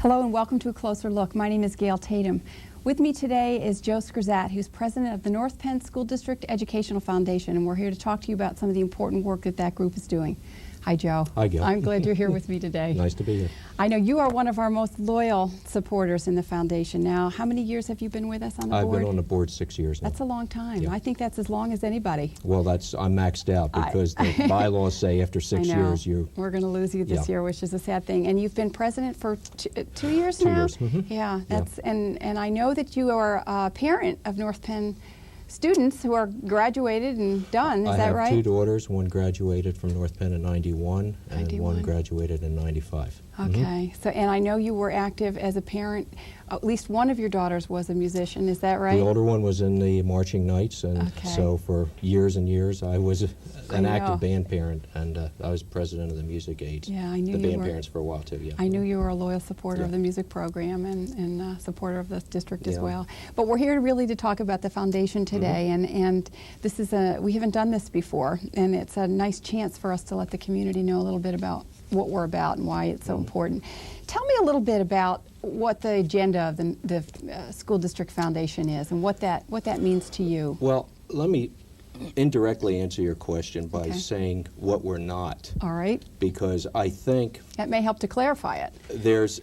Hello and welcome to A Closer Look. My name is Gail Tatum. With me today is Joe Skrzat, who's president of the North Penn School District Educational Foundation, and we're here to talk to you about some of the important work that that group is doing. Hi, Joe. Hi, Gail. I'm glad you're here with me today. Nice to be here. I know you are one of our most loyal supporters in the foundation. Now, how many years have you been with us on the board? I've been on the board 6 years now. That's a long time. Yeah. I think that's as long as anybody. Well, I'm maxed out because the bylaws say after 6 years we're going to lose you this year, which is a sad thing. And you've been president for 2 years 2 now? years. Mm-hmm. Yeah, and I know that you are a parent of North Penn students who are graduated and done. Is that right? I have 2 daughters. One graduated from North Penn in 91, and one graduated in 95. Okay. Mm-hmm. So, and I know you were active as a parent. At least one of your daughters was a musician. Is that right? The older one was in the marching knights, and so for years and years I was an active band parent, and I was president of the music aids. Yeah, I knew the band parents for a while too. Yeah. I knew you were a loyal supporter of the music program and supporter of the district as well. But we're here really to talk about the foundation today, and this is we haven't done this before, and it's a nice chance for us to let the community know a little bit about what we're about and why it's so important. Tell me a little bit about what the agenda of the School District Foundation is and what that means to you. Well, let me indirectly answer your question by saying what we're not. All right. Because I think that may help to clarify it. There's,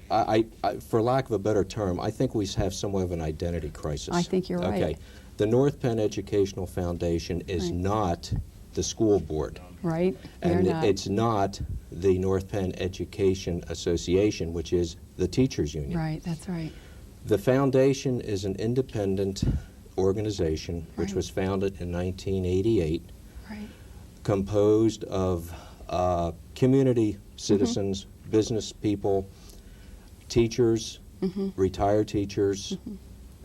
for lack of a better term, I think we have somewhat of an identity crisis. I think you're right. Okay. The North Penn Educational Foundation is not the school board. Right. And it's not the North Penn Education Association, which is the teachers union. Right, that's right. The foundation is an independent organization which was founded in 1988, composed of community citizens, business people, teachers, retired teachers,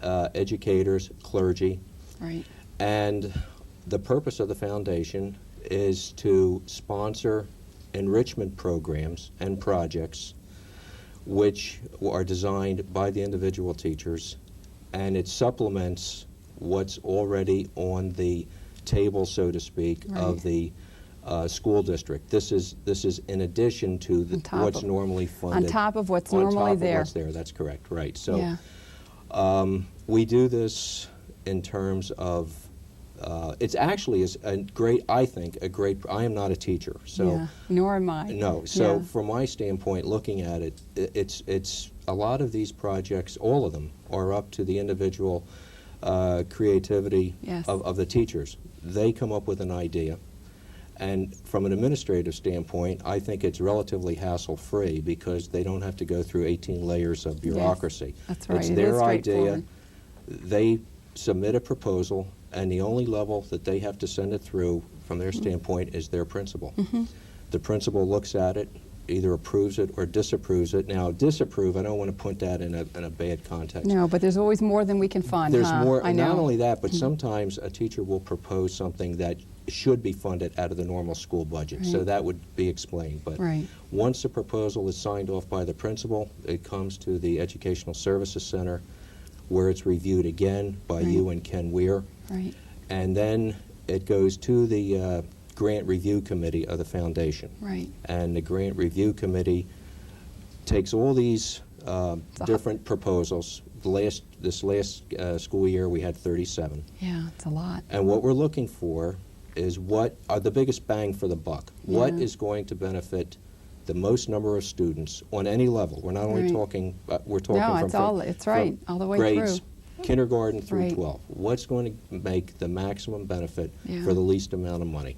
educators, clergy. Right. And the purpose of the foundation is to sponsor enrichment programs and projects which are designed by the individual teachers, and it supplements what's already on the table, so to speak, of the school district. This is in addition to what's normally funded. On top of what's normally there. What's there, that's correct, right. So we do this in terms of it's actually a great, I think, I am not a teacher, so. Nor am I. No, so from my standpoint, looking at it, it's a lot of these projects, all of them, are up to the individual creativity of the teachers. They come up with an idea, and from an administrative standpoint, I think it's relatively hassle-free because they don't have to go through 18 layers of bureaucracy. That's right. It's their idea. They submit a proposal, and the only level that they have to send it through from their standpoint is their principal. The principal looks at it, either approves it or disapproves it. Now, disapprove, I don't want to put that in a bad context. No, but there's always more than we can fund. There's more, not only that, but sometimes a teacher will propose something that should be funded out of the normal school budget. So that would be explained. But once the proposal is signed off by the principal, it comes to the Educational Services Center, where it's reviewed again by you and Ken Weir. Right. And then it goes to the Grant Review Committee of the foundation. Right. And the Grant Review Committee takes all these different proposals. This last school year we had 37. Yeah, it's a lot. And what we're looking for is what are the biggest bang for the buck. What is going to benefit the most number of students on any level? We're not only talking, we're talking all the way grades, through. Kindergarten through 12. What's going to make the maximum benefit for the least amount of money?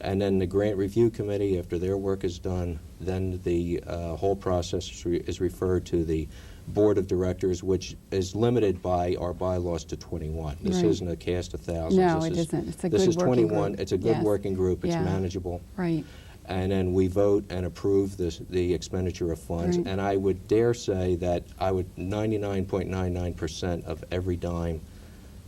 And then the Grant Review Committee, after their work is done, then the whole process is referred to the Board of Directors, which is limited by our bylaws to 21. This isn't a cast of thousands. No, it isn't. It's a good working group. This is 21. It's a good working group. It's manageable. Right. And then we vote and approve the expenditure of funds. And I would dare say that 99.99% of every dime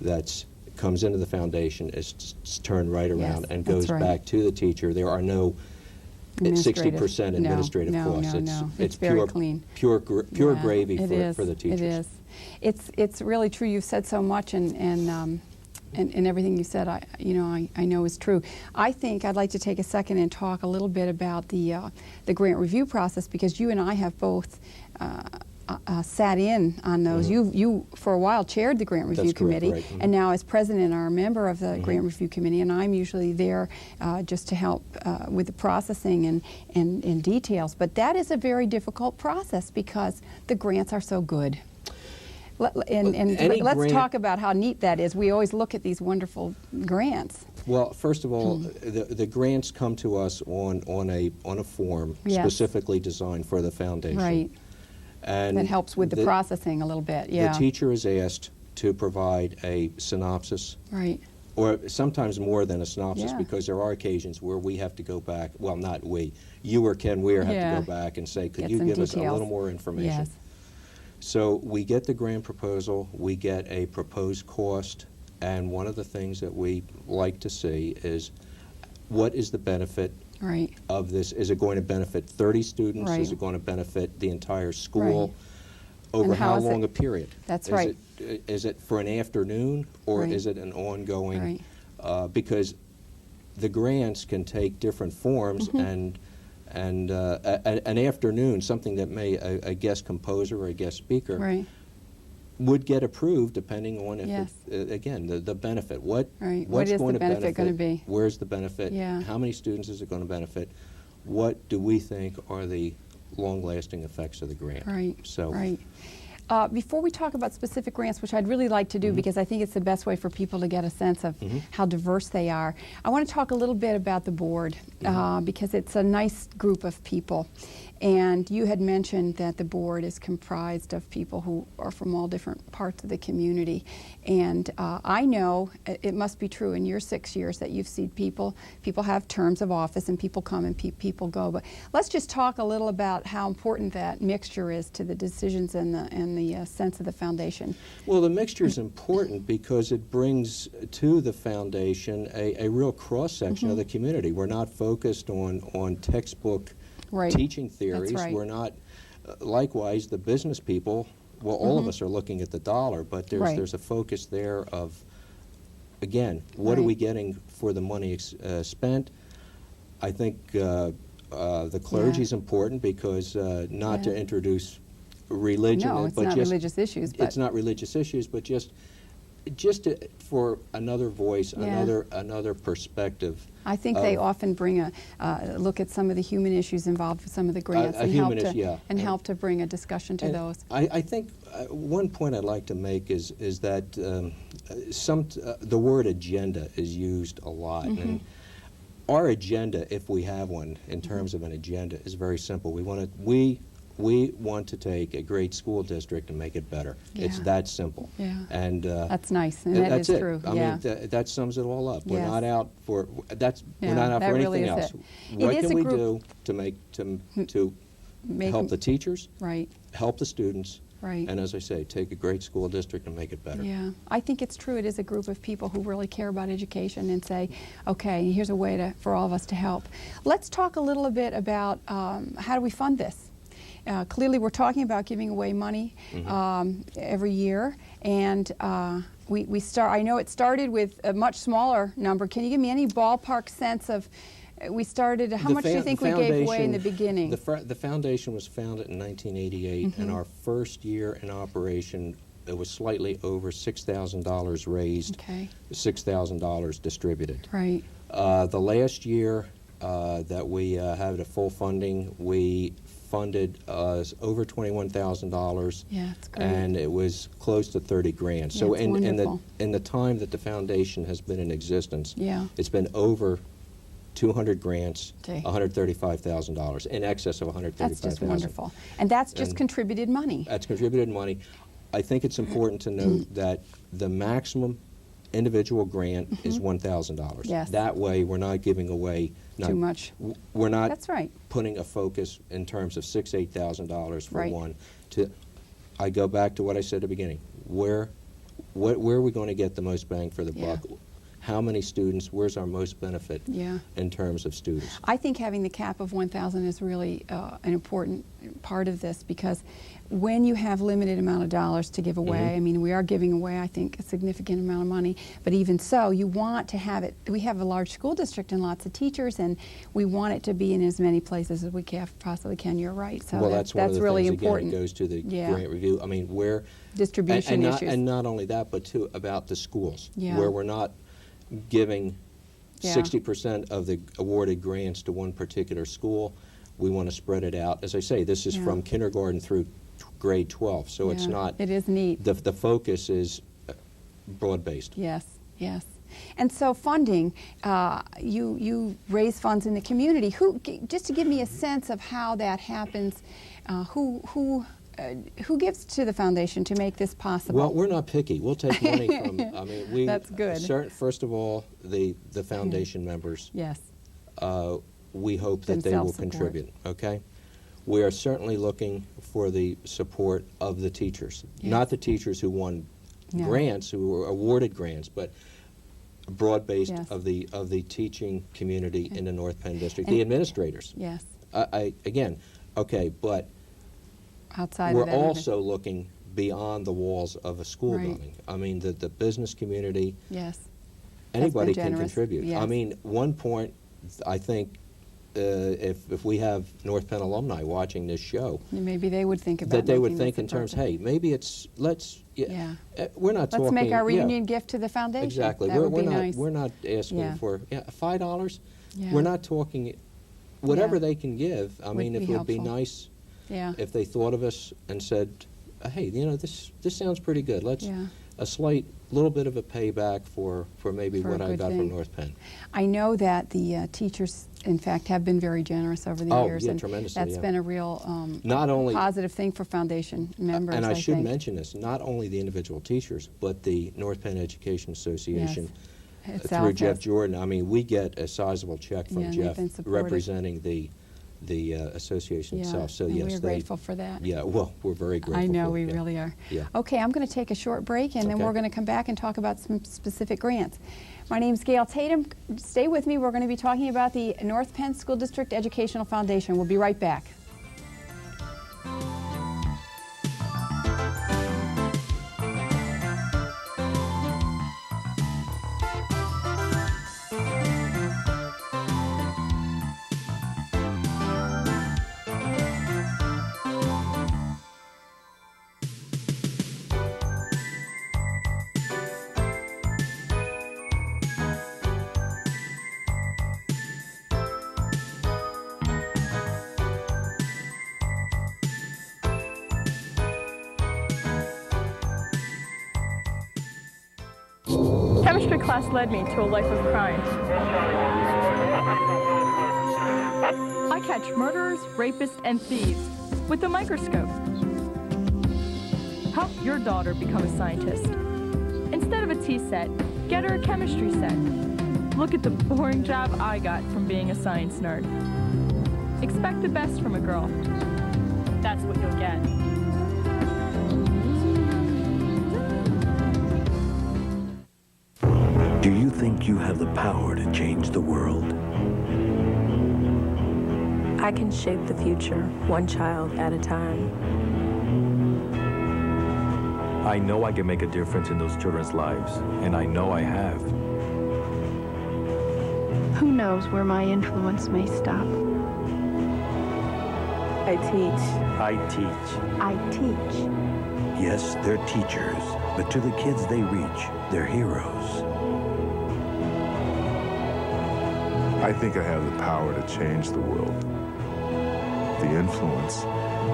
that comes into the foundation is turned right around and goes back to the teacher. There are no 60% administrative costs. It's very clean. Pure gravy for the teachers. It is. It's really true. You've said so much, and everything you said, I know is true. I think I'd like to take a second and talk a little bit about the grant review process, because you and I have both sat in on those. You for a while chaired the grant review That's correct, committee, right. and now as president are a member of the grant review committee, and I'm usually there just to help with the processing and details. But that is a very difficult process because the grants are so good. Let's talk about how neat that is. We always look at these wonderful grants. Well, first of all, the grants come to us on a form Yes. specifically designed for the foundation. Right. And That helps with the processing a little bit. Yeah. The teacher is asked to provide a synopsis, Right. or sometimes more than a synopsis, Yeah. because there are occasions where we have to go back. Well, not we. You or Ken Weir have Yeah. to go back and say, could Get you some give us a details. little more information? Yes. So we get the grant proposal, we get a proposed cost, and one of the things that we like to see is what is the benefit Right. of this? Is it going to benefit 30 students? Right. Is it going to benefit the entire school? Right. Over And how how is it- long a period? That's right. Is it for an afternoon, or Right. is it an ongoing? Right. Because the grants can take different forms, and an afternoon, something that may a guest composer or a guest speaker Right. would get approved depending on if Yes. again the benefit. What Right. What what's is the going to benefit gonna be? Where's the benefit? Yeah. How many students is it going to benefit? What do we think are the long-lasting effects of the grant? Right. So Right. Before we talk about specific grants, which I'd really like to do because I think it's the best way for people to get a sense of how diverse they are, I want to talk a little bit about the board because it's a nice group of people. And you had mentioned that the board is comprised of people who are from all different parts of the community. And I know it must be true in your 6 years that you've seen people have terms of office and people come and people go. But let's just talk a little about how important that mixture is to the decisions and the sense of the foundation. Well, the mixture is important because it brings to the foundation a real cross-section of the community. We're not focused on textbook Right. teaching theories. That's right. We're not, likewise, the business people, well, all of us are looking at the dollar, but Right. there's a focus there of, again, what are Right. we getting for the money spent? I think the clergy is important because not to introduce religion, No, it's but not just religious issues. But it's not religious issues, but just for another voice, Yeah. another perspective. I think they often bring a look at some of the human issues involved with some of the grants and help to bring a discussion to those. I think one point I'd like to make is that the word agenda is used a lot. And our agenda, if we have one in terms of an agenda, is very simple. We want to take a great school district and make it better. Yeah. It's that simple. Yeah. And That's nice, and that that's is it. true. I Yeah. mean, that sums it all up. We're Yes. not out for Yeah, we're not out that for really anything is else. it. What It is can a we group- do to Make help them- the teachers, Right. help the students, Right. and as I say, take a great school district and make it better. Yeah, I think it's true. It is a group of people who really care about education and say, okay, here's a way for all of us to help. Let's talk a little bit about how do we fund this? Clearly, we're talking about giving away money every year, and we start. I know it started with a much smaller number. Can you give me any ballpark sense of? We started. How much do you think we gave away in the beginning? The foundation was founded in 1988, and our first year in operation, it was slightly over $6,000 raised, Okay. $6,000 distributed. Right. The last year that we had a full funding, we funded over $21,000. Yeah, it's great. And it was close to 30 grand. So Yeah, it's wonderful. in the time that the foundation has been in existence, Yeah. it's been over 200 grants, Okay. $135,000, in excess of $135,000. That's just wonderful. And that's just contributed money. That's contributed money. I think it's important to note that the maximum individual grant is $1,000. Yes. That way, we're not giving away Too much. We're not That's right. putting a focus in terms of $6,000, $8,000 for Right. one. I go back to what I said at the beginning. Where are we going to get the most bang for the Yeah. buck? how many students, where's our most benefit in terms of students. I think having the cap of 1,000 is really an important part of this, because when you have limited amount of dollars to give away, I mean, we are giving away, I think, a significant amount of money, but even so, you want to have it. We have a large school district and lots of teachers, and we want it to be in as many places as we possibly can. You're right. So well, that's one of the really things, important. Again, it goes to the grant review. I mean, where distribution issues. And not only that, but too about the schools, Yeah. where we're not giving 60% of the awarded grants to one particular school. We want to spread it out. As I say, this is from kindergarten through grade 12, so it's not. It is neat. The focus is broad-based. Yes, yes. And so funding, you raise funds in the community. Just to give me a sense of how that happens, who gives to the foundation to make this possible? Well, we're not picky. We'll take money from. I mean, we. That's good. First of all, the foundation members. Yes. We hope that they will contribute. Okay. We are certainly looking for the support of the teachers, not the teachers who won grants, who were awarded grants, but broad-based of the teaching community in the North Penn District, the administrators. Yes. Again, okay, but outside we're of that, also looking beyond the walls of a school building. I mean, the business community. Yes. Anybody can contribute. Yes. I mean, one point, I think. If we have North Penn alumni watching this show, maybe they would think about that they would think in terms, hey, maybe it's we're not talking. Let's make our reunion gift to the foundation. Exactly. That would be not. Nice. We're not asking for $5. Yeah. We're not talking. Whatever they can give. I mean, if it would be nice, if they thought of us and said, hey, you know, this sounds pretty good. Let's a slight little bit of a payback for maybe what I got from North Penn. I know that the teachers, in fact, have been very generous over the years. Yeah, tremendously. That's been a real not only positive thing for foundation members. And I should mention this: not only the individual teachers, but the North Penn Education Association through Jeff Jordan. I mean, we get a sizable check from Jeff representing the association itself. So yes, we're grateful for that. Yeah, well, we're very grateful. I know we really are. Yeah. Okay, I'm going to take a short break, and then we're going to come back and talk about some specific grants. My name's Gail Tatum. Stay with me. We're going to be talking about the North Penn School District Educational Foundation. We'll be right back. Chemistry class led me to a life of crime. I catch murderers, rapists, and thieves with a microscope. Help your daughter become a scientist. Instead of a tea set, get her a chemistry set. Look at the boring job I got from being a science nerd. Expect the best from a girl. That's what you'll get. Do you think you have the power to change the world? I can shape the future, one child at a time. I know I can make a difference in those children's lives, and I know I have. Who knows where my influence may stop? I teach. I teach. I teach. Yes, they're teachers, but to the kids they reach, they're heroes. I think I have the power to change the world. The influence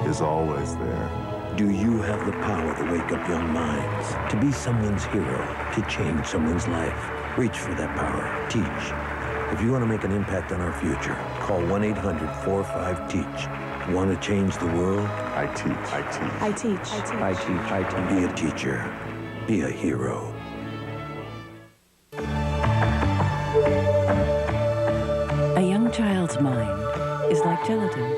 is always there. Do you have the power to wake up young minds, to be someone's hero, to change someone's life? Reach for that power. Teach. If you want to make an impact on our future, call 1-800-45-TEACH. Want to change the world? I teach. I teach. I teach. I teach. I teach. Be a teacher. Be a hero. A young child's mind is like gelatin.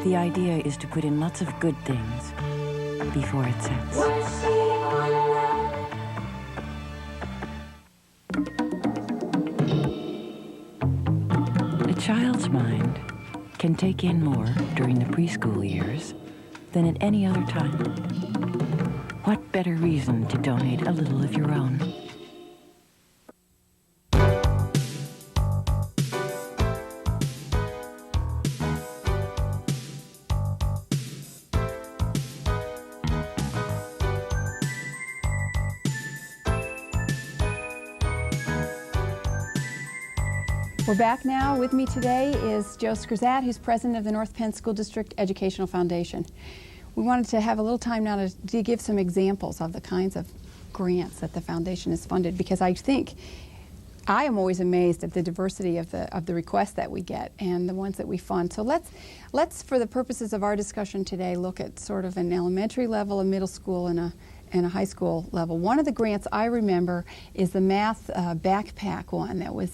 The idea is to put in lots of good things before it sets. child's mind can take in more during the preschool years than at any other time. What better reason to donate a little of your own? We're back now. With me today is Joe Skrzat, who's president of the North Penn School District Educational Foundation. We wanted to have a little time now to give some examples of the kinds of grants that the foundation has funded, because I think I am always amazed at the diversity of the requests that we get and the ones that we fund. So let's, for the purposes of our discussion today, look at sort of an elementary level, a middle school, and a high school level. One of the grants I remember is the math backpack one that was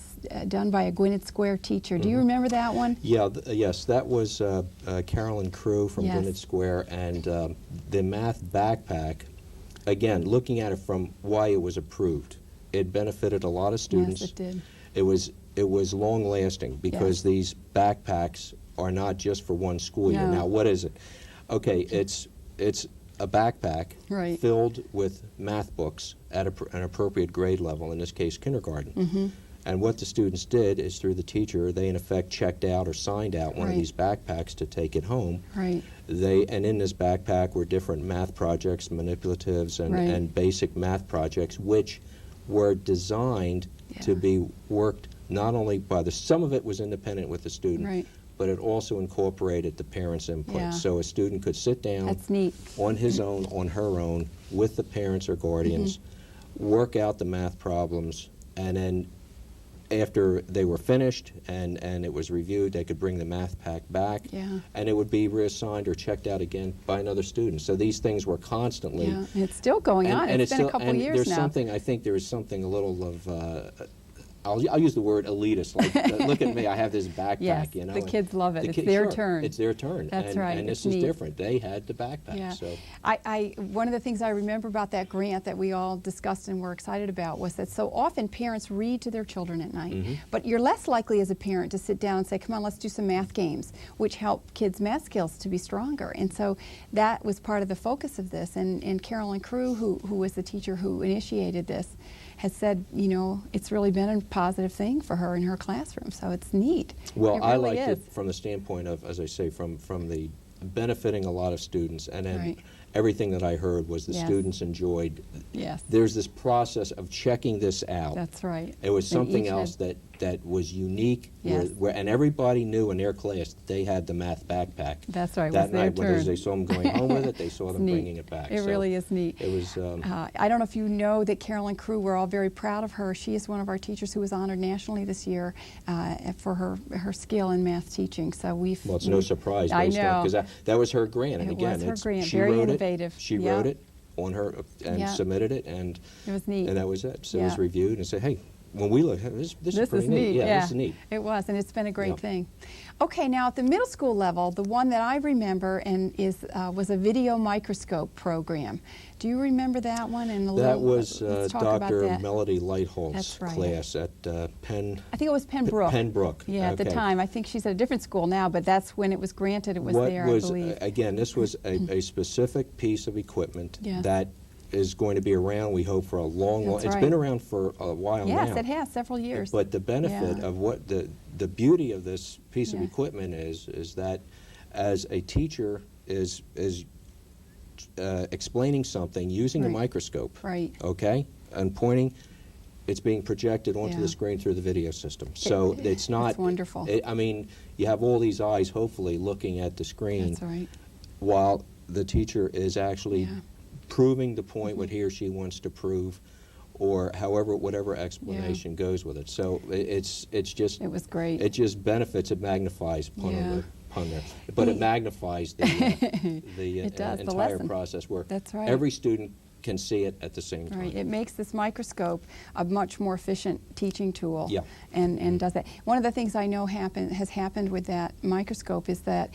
done by a Gwinnett Square teacher. Do you remember that one? Yeah, yes, that was Carolyn Crew from Gwinnett Square, and the math backpack, again, looking at it from why it was approved, it benefited a lot of students. Yes, it did. It was long lasting because these backpacks are not just for one school year. Now, what is it? Okay, it's a backpack filled with math books at an appropriate grade level, in this case kindergarten. And what the students did is, through the teacher, they in effect checked out or signed out one of these backpacks to take it home. And in this backpack were different math projects, manipulatives, and basic math projects, which were designed to be worked not only by some of it was independent with the student, but it also incorporated the parents' input. So a student could sit down on his own, on her own, with the parents or guardians, work out the math problems, and then after they were finished and it was reviewed, they could bring the math pack back, and it would be reassigned or checked out again by another student. So these things were constantly... And it's still going on. It's been a couple years there's now. Something, I think there is something a little of... I'll use the word elitist. Like, look at me, I have this backpack, you know. The kids love it. It's their turn. It's their turn. That's right. And this is different. They had the backpack. So one of the things I remember about that grant that we all discussed and were excited about was that so often parents read to their children at night, but you're less likely as a parent to sit down and say, come on, let's do some math games, which help kids' math skills to be stronger. And so that was part of the focus of this. And Carolyn Crew, who was the teacher who initiated this, has said, you know, it's really been a positive thing for her in her classroom, so it's neat. Well, I liked it from the standpoint of, as I say, from the benefiting a lot of students, and then everything that I heard was the students enjoyed. There's this process of checking this out. That's right. It was something else that was unique, and everybody knew in their class that they had the math backpack. That's right. That night, whether they saw them going home with it, they saw them bringing it back. It really is neat. It was. I don't know if you know that Carolyn Crew, we're all very proud of her. She is one of our teachers who was honored nationally this year for her skill in math teaching. So we've. Well, it's no surprise. I know. Because that was her grant, and again, was her grant. She very wrote innovative. She wrote it on her and submitted it, and it was neat. And that was it. So it was reviewed and said, hey, when we look, this is pretty neat. Yeah, this is neat. It was, and it's been a great thing. Okay, now at the middle school level, the one that I remember and was a video microscope program. Do you remember that one? That was Dr. Melody Lightholt's class at Penn. I think it was Pembroke. Pembroke. Yeah, at the time. I think she's at a different school now, but that's when it was granted. It was there, I believe. Again, this was a specific piece of equipment that is going to be around, we hope, for a long, it's been around for a while now. Yes, it has, several years. But the benefit of what the beauty of this piece of equipment is that as a teacher is explaining something using a microscope, okay, and pointing, it's being projected onto the screen through the video system. So it's not... It's wonderful. I mean, you have all these eyes, hopefully, looking at the screen. That's right. While the teacher is actually proving the point what he or she wants to prove, or whatever explanation goes with it. So it's just... It was great. It just benefits, it magnifies, pun there, but it magnifies the entire process where every student can see it at the same time. Right. It makes this microscope a much more efficient teaching tool. And does that. One of the things I know has happened with that microscope is that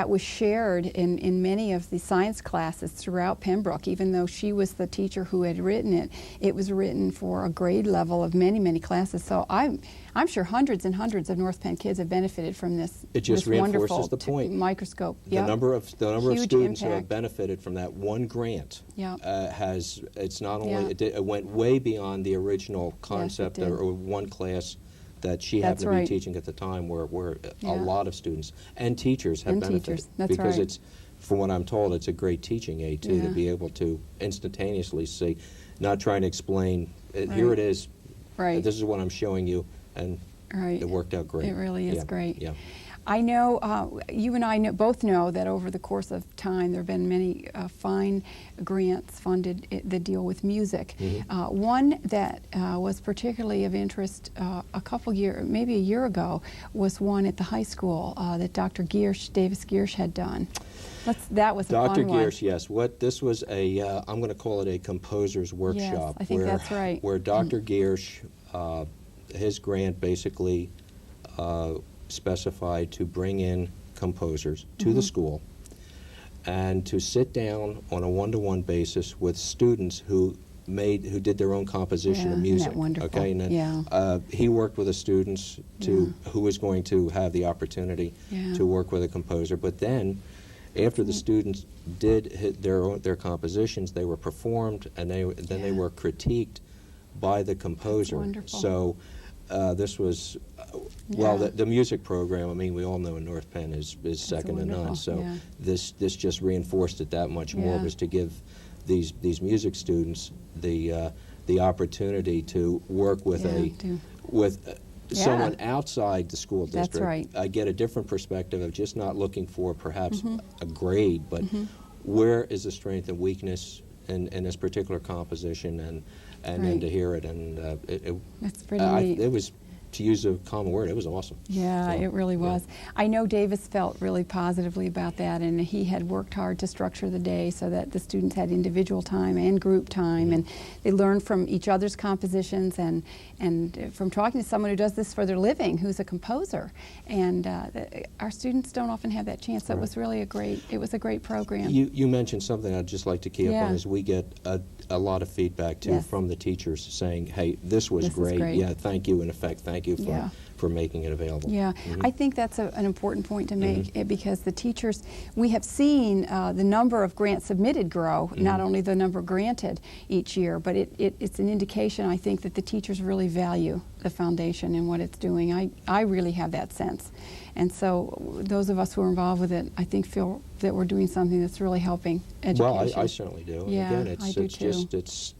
was shared in many of the science classes throughout Pembroke. Even though she was the teacher who had written it, it was written for a grade level of many, many classes. So I'm sure hundreds and hundreds of North Penn kids have benefited from this. It just this wonderful reinforces the point. Microscope. The Yep. number of Huge students who have impact. benefited from that one grant Yep. it's not only, Yeah. it went way beyond the original concept did. or one class that she That's happened to right. be teaching at the time, where Yeah. a lot of students and teachers have And benefited. teachers, that's because right. it's, from what I'm told, it's a great teaching aid too, Yeah. to be able to instantaneously see, not trying to explain, here Right. it is, Right. this is what I'm showing you, and Right. it worked out great. It really is Yeah. great. Yeah. I know, you and I both know that over the course of time there have been many fine grants funded that deal with music. Mm-hmm. One that was particularly of interest maybe a year ago, was one at the high school that Dr. Davis Giersch had done. That was a Dr. fun one. Giersch, yes. This was I'm going to call it a composer's workshop. I think that's right. Where Dr. Giersch, his grant basically specified to bring in composers to the school and to sit down on a one-to-one basis with students who did their own composition Yeah, of isn't music. that wonderful? Okay, and then Yeah. he worked with the students who was going to have the opportunity Yeah. to work with a composer. But then, after the students did hit their compositions, they were performed, and then they Yeah. were critiqued by the composer. wonderful. So this was, well, Yeah. the music program, I mean, we all know in North Penn is second to wonderful, none. So yeah. this just reinforced it that much more, Yeah. was to give these music students the opportunity to work with someone outside the school That's district. right. I get a different perspective of just not looking for perhaps Mm-hmm. a grade, but where is the strength and weakness in this particular composition, and then Right. to hear it, and That's pretty neat. it was, to use a common word, it was awesome. Yeah, So, it really yeah. was. I know Davis felt really positively about that, and he had worked hard to structure the day so that the students had individual time and group time, and they learned from each other's compositions, and from talking to someone who does this for their living, who's a composer. And our students don't often have that chance. So it was really a great program. You mentioned something I'd just like to key up Yeah. on, is we get a lot of feedback too Yes. from the teachers saying, hey, this was This is great. great. Yeah, thank you, in effect, thank you Yeah. for making it available. Yeah, I think that's an important point to make, because the teachers, we have seen the number of grants submitted grow, not only the number granted each year, but it's an indication, I think, that the teachers really value the foundation and what it's doing. I really have that sense. And so those of us who are involved with it, I think, feel that we're doing something that's really helping education. Well, I certainly do. And Yeah, again, I do it's too. just, it's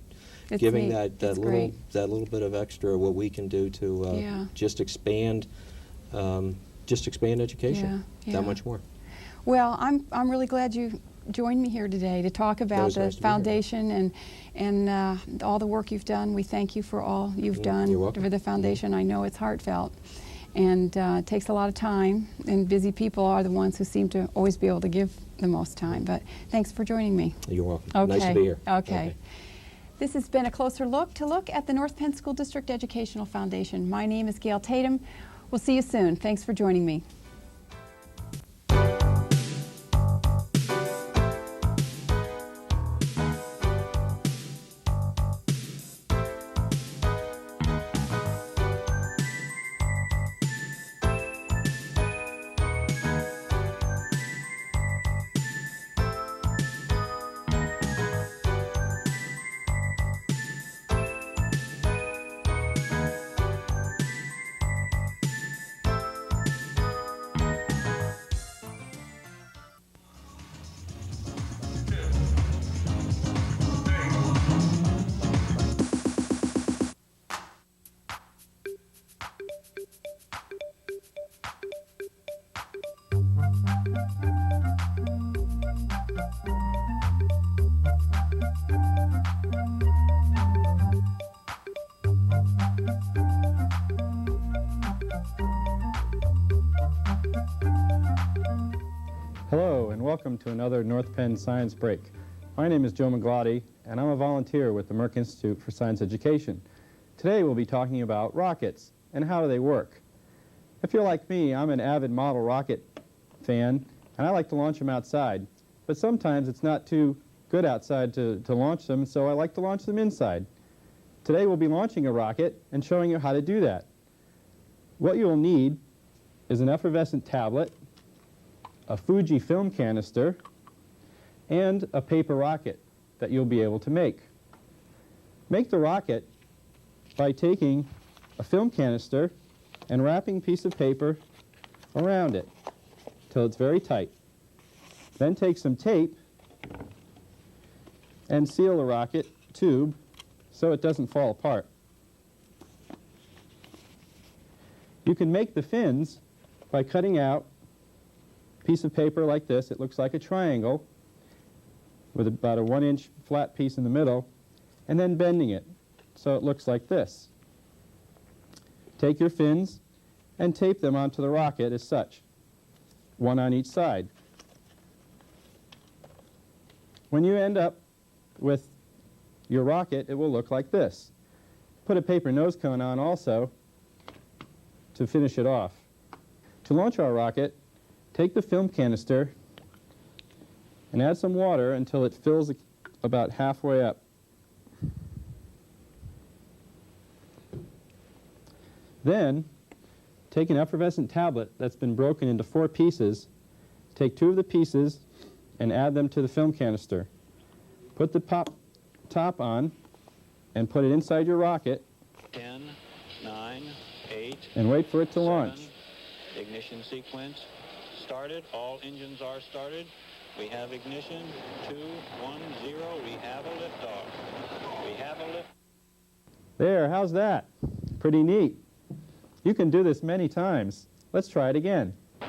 It's giving neat. that It's little great. bit of extra, what we can do to Yeah. just expand education Yeah, yeah. that much more. Well, I'm really glad you joined me here today to talk about was the nice to be here. foundation and all the work you've done. We thank you for all you've done You're welcome. for the foundation. I know it's heartfelt, and it takes a lot of time, and busy people are the ones who seem to always be able to give the most time. But thanks for joining me. You're welcome. Okay. Nice to be here. Okay. This has been a closer look at the North Penn School District Educational Foundation. My name is Gail Tatum. We'll see you soon. Thanks for joining me. Hello and welcome to another North Penn Science Break. My name is Joe Maglotti and I'm a volunteer with the Merck Institute for Science Education. Today we'll be talking about rockets and how do they work. If you're like me, I'm an avid model rocket fan and I like to launch them outside. But sometimes it's not too good outside to launch them, so I like to launch them inside. Today we'll be launching a rocket and showing you how to do that. What you'll need is an effervescent tablet, a Fuji film canister, and a paper rocket that you'll be able to make. Make the rocket by taking a film canister and wrapping a piece of paper around it till it's very tight. Then take some tape and seal the rocket tube so it doesn't fall apart. You can make the fins by cutting out a piece of paper like this. It looks like a triangle with about a 1-inch flat piece in the middle, and then bending it so it looks like this. Take your fins and tape them onto the rocket as such, one on each side. When you end up with your rocket, it will look like this. Put a paper nose cone on also to finish it off. To launch our rocket, take the film canister and add some water until it fills about halfway up. Then, take an effervescent tablet that's been broken into 4 pieces, take 2 of the pieces and add them to the film canister. Put the top on and put it inside your rocket 10, 9, 8, and wait for it to launch. 7, ignition sequence started. All engines are started. We have ignition. 2, 1, 0. We have a liftoff. We have a lift. There, how's that? Pretty neat. You can do this many times. Let's try it again. We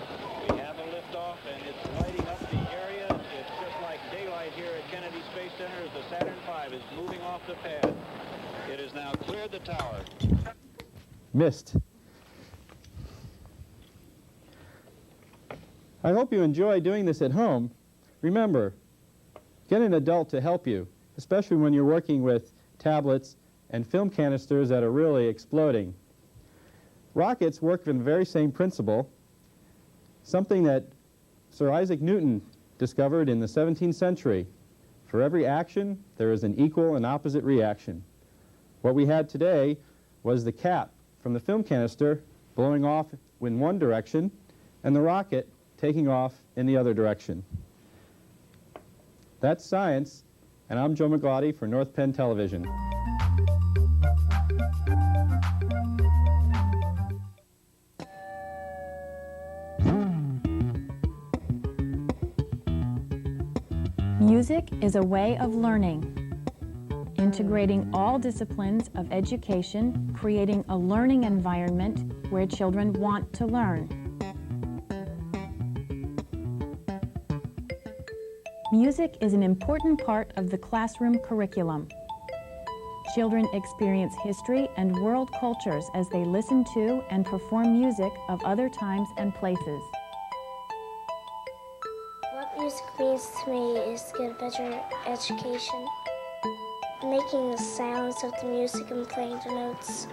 have a liftoff, and it's lighting up the area. It's just like daylight here at Kennedy Space Center as the Saturn V is moving off the pad. It has now cleared the tower. Missed. I hope you enjoy doing this at home. Remember, get an adult to help you, especially when you're working with tablets and film canisters that are really exploding. Rockets work on the very same principle, something that Sir Isaac Newton discovered in the 17th century. For every action, there is an equal and opposite reaction. What we had today was the cap from the film canister blowing off in one direction and the rocket taking off in the other direction. That's science, and I'm Joe McGlotty for North Penn Television. Music is a way of learning, integrating all disciplines of education, creating a learning environment where children want to learn. Music is an important part of the classroom curriculum. Children experience history and world cultures as they listen to and perform music of other times and places. What music means to me is to get a better education, making the sounds of the music and playing the notes.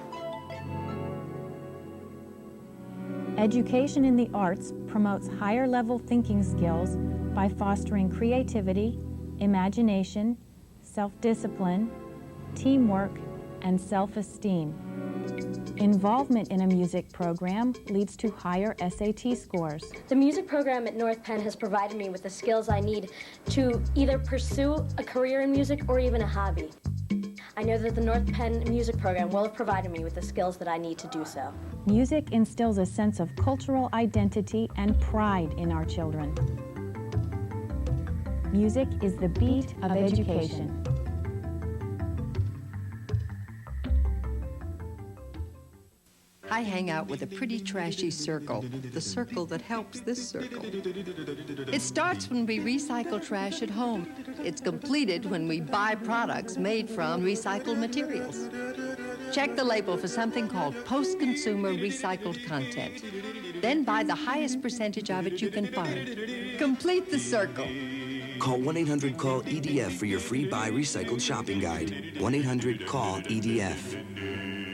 Education in the arts promotes higher-level thinking skills by fostering creativity, imagination, self-discipline, teamwork, and self-esteem. Involvement in a music program leads to higher SAT scores. The music program at North Penn has provided me with the skills I need to either pursue a career in music or even a hobby. I know that the North Penn music program will have provided me with the skills that I need to do so. Music instills a sense of cultural identity and pride in our children. Music is the beat of education. I hang out with a pretty trashy circle, the circle that helps this circle. It starts when we recycle trash at home. It's completed when we buy products made from recycled materials. Check the label for something called post-consumer recycled content. Then buy the highest percentage of it you can find. Complete the circle. Call 1-800-CALL-EDF for your free Buy Recycled shopping guide. 1-800-CALL-EDF.